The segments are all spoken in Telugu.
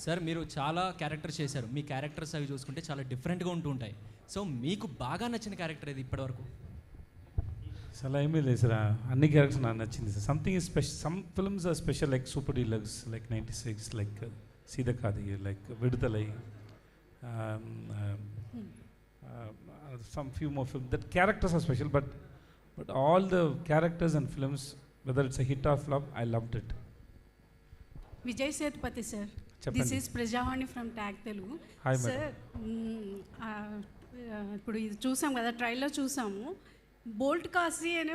సార్ మీరు చాలా క్యారెక్టర్స్ చేశారు, మీ క్యారెక్టర్స్ అవి చూసుకుంటే చాలా డిఫరెంట్గా ఉంటూ ఉంటాయి. సో మీకు బాగా నచ్చిన క్యారెక్టర్ ఇది ఇప్పటివరకు? అసలు ఏమీ లేదు సార్, అన్ని క్యారెక్టర్స్ నాకు నచ్చింది sir. Something is special, some films are special like Super Deluxe, like 96, like Seethakaathi, like Viduthalai, some few more films. That characters are special, but all the characters and films, whether it's a hit or flop, I loved it. Vijay Sethupathi sir, this is Prajavani from Tag Telugu. Hi sir, ఇప్పుడు ఇది చూసాం కదా, ట్రైలర్ చూసాము. బోల్ట్ కాశీ అని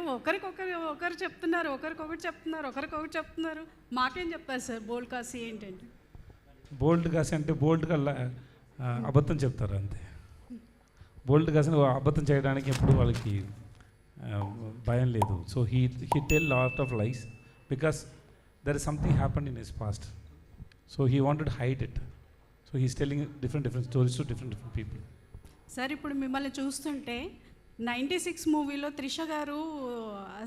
ఒకరు చెప్తున్నారు, ఒకరికొకటి చెప్తున్నారు. మాకేం చెప్పారు సార్ బోల్ట్ కాశీ ఏంటంటే? బోల్ట్ కాశీ అంటే బోల్ట్గా అబద్ధం చెప్తారు అంతే. బోల్ట్ కాశీ అబద్ధం చేయడానికి ఎప్పుడు వాళ్ళకి భయం లేదు. So he tell lot of lies because there is something happened in his past. So he wanted hide it. So he's telling different stories to different people. Sir ఇప్పుడు మిమ్మల్ని చూస్తుంటే 96 మూవీలో త్రిష గారు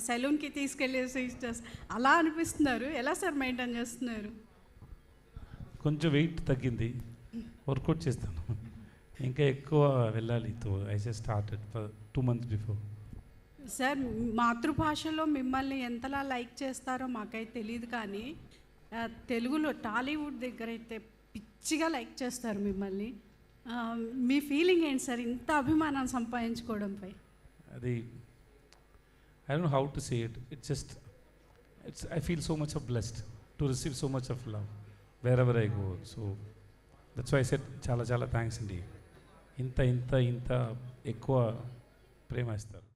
సెలూన్కి తీసుకెళ్ళేసి అలా అనిపిస్తున్నారు. ఎలా సార్ మెయింటైన్ చేస్తున్నారు? కొంచెం వెయిట్ తగ్గింది, వర్కౌట్ చేస్తాను, ఇంకా ఎక్కువ వెళ్ళాలి. I just started for 2 months before. Sir మాతృభాషలో మిమ్మల్ని ఎంతలా లైక్ చేస్తారో మాకైతే తెలియదు, కానీ తెలుగులో టాలీవుడ్ దగ్గర అయితే పిచ్చిగా లైక్ చేస్తారు మిమ్మల్ని. మీ ఫీలింగ్ ఏంటి సార్ ఇంత అభిమానం సంపాదించుకోవడంపై? అది I don't know how to say it. It's I feel so much of blessed to receive so much of love wherever I go. So that's why I said చాలా థ్యాంక్స్ అండి. ఇంత ఎక్కువ ప్రేమ ఇస్తారు.